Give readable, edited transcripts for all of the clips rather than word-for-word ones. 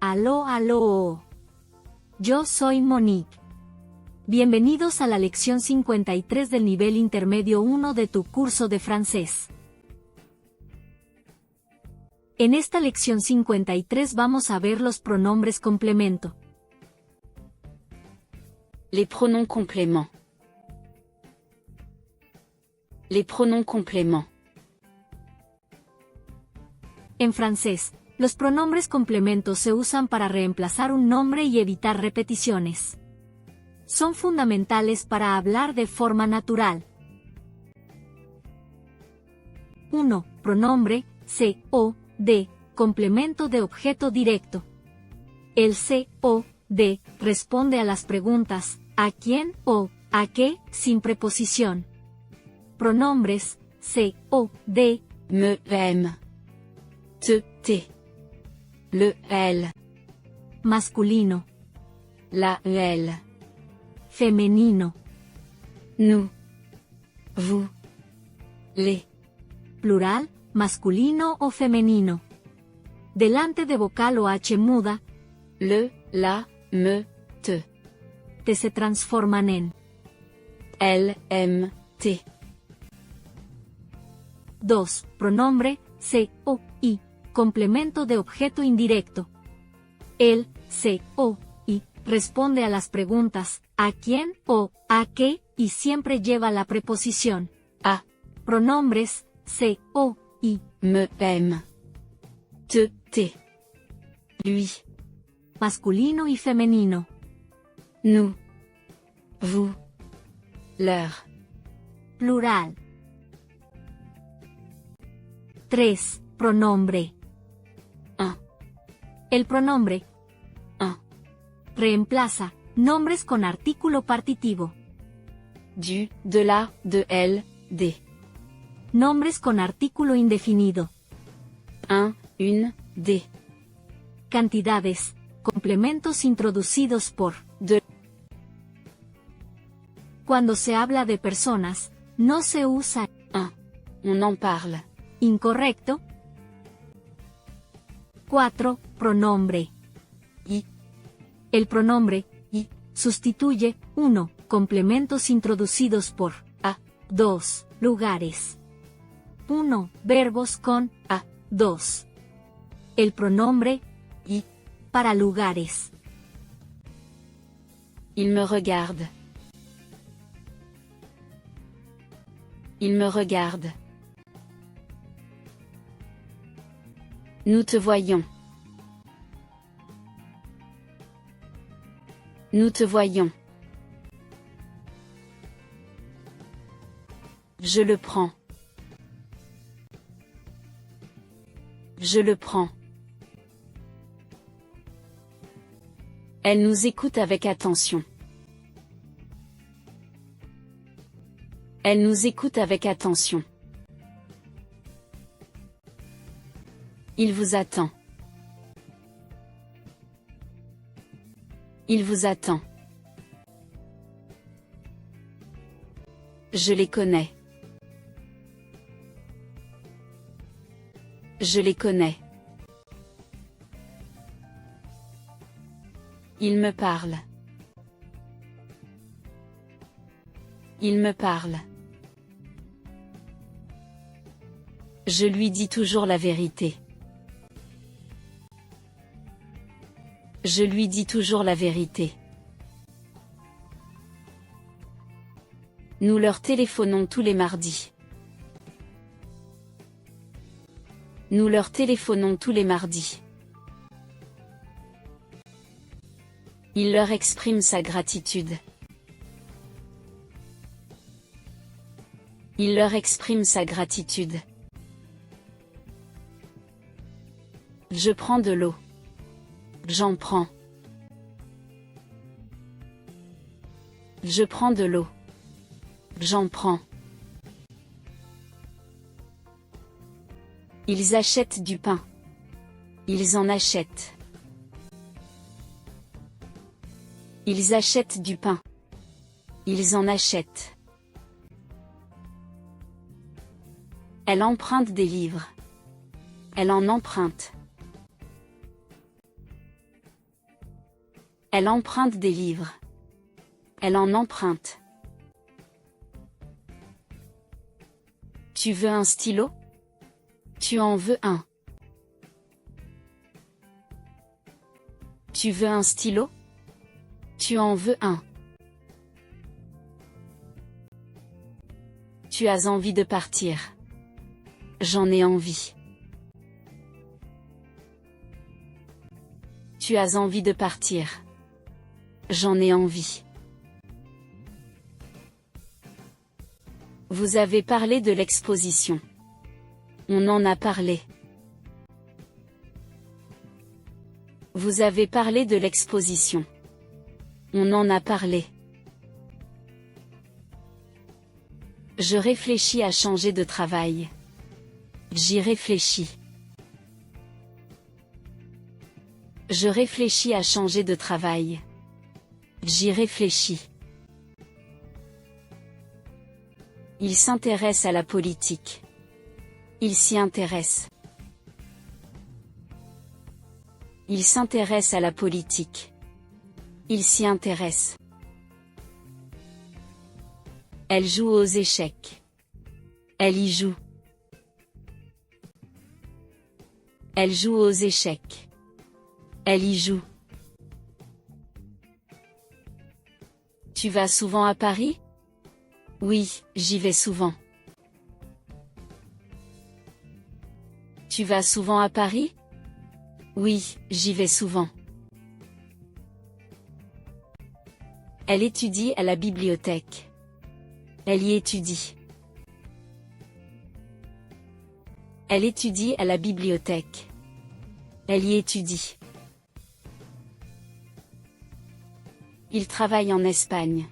Aló, aló. Yo soy Monique. Bienvenidos a la lección 53 del nivel intermedio 1 de tu curso de francés. En esta lección 53 vamos a ver los pronombres complemento. Les pronoms compléments. Les pronoms compléments. En francés, los pronombres complementos se usan para reemplazar un nombre y evitar repeticiones. Son fundamentales para hablar de forma natural. 1. Pronombre, C, O, D, complemento de objeto directo. El C, O, D, responde a las preguntas, ¿a quién o a qué? Sin preposición. Pronombres, C, O, D, Me, te, le, elle. Masculino. La, elle. Femenino. Nous. Vous. Les. Plural, masculino o femenino. Delante de vocal o H muda, Le, la, me, te. se transforman en Elle, M, T. 2. Pronombre, C, O, I, complemento de objeto indirecto. El, C, O, I, responde a las preguntas, ¿a quién o a qué? Y siempre lleva la preposición A. Pronombres, C, O, I, Me, te, lui. masculino y femenino. Nous. Vous. Leur. Plural. 3. Pronombre. Un. El pronombre Un. reemplaza nombres con artículo partitivo. Du, de la, de elle, des. Nombres con artículo indefinido. Un, une, des. Cantidades, complementos introducidos por De. Cuando se habla de personas, no se usa Un. On en parle. incorrecto. 4. Pronombre. I. El pronombre I. sustituye 1. Complementos introducidos por A. 2. Lugares. 1. Verbos con A. 2. El pronombre I. para lugares. Il me regarde. Il me regarde. Nous te voyons. Nous te voyons. Je le prends. Je le prends. Elle nous écoute avec attention. Elle nous écoute avec attention. Il vous attend. Il vous attend. Je les connais. Je les connais. Il me parle. Il me parle. Je lui dis toujours la vérité. Je lui dis toujours la vérité. Nous leur téléphonons tous les mardis. Nous leur téléphonons tous les mardis. Il leur exprime sa gratitude. Il leur exprime sa gratitude. Je prends de l'eau. J'en prends. Je prends de l'eau. J'en prends. Ils achètent du pain. Ils en achètent. Ils achètent du pain. Ils en achètent. Elle emprunte des livres. Elle en emprunte. Elle emprunte des livres. Elle en emprunte. Tu veux un stylo? Tu en veux un. Tu veux un stylo? Tu en veux un. Tu as envie de partir. J'en ai envie. Tu as envie de partir. J'en ai envie. Vous avez parlé de l'exposition. On en a parlé. Vous avez parlé de l'exposition. On en a parlé. Je réfléchis à changer de travail. J'y réfléchis. Je réfléchis à changer de travail. J'y réfléchis. Il s'intéresse à la politique. Il s'y intéresse. Il s'intéresse à la politique. Il s'y intéresse. Elle joue aux échecs. Elle y joue. Elle joue aux échecs. Elle y joue. Tu vas souvent à Paris? Oui, j'y vais souvent. Tu vas souvent à Paris? Oui, j'y vais souvent. Elle étudie à la bibliothèque. Elle y étudie. Elle étudie à la bibliothèque. Elle y étudie. Il travaille en Espagne.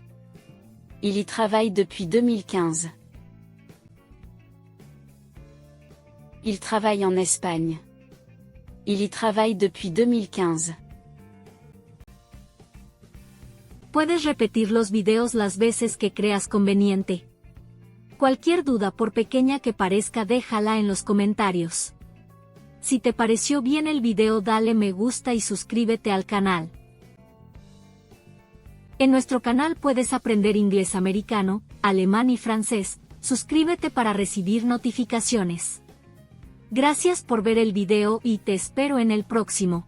Il y travaille depuis 2015. Il travaille en Espagne. Il y travaille depuis 2015. Puedes repetir los videos las veces que creas conveniente. Cualquier duda, por pequeña que parezca, déjala en los comentarios. Si te pareció bien el video, dale me gusta y suscríbete al canal. En nuestro canal puedes aprender inglés americano, alemán y francés. Suscríbete para recibir notificaciones. Gracias por ver el video y te espero en el próximo.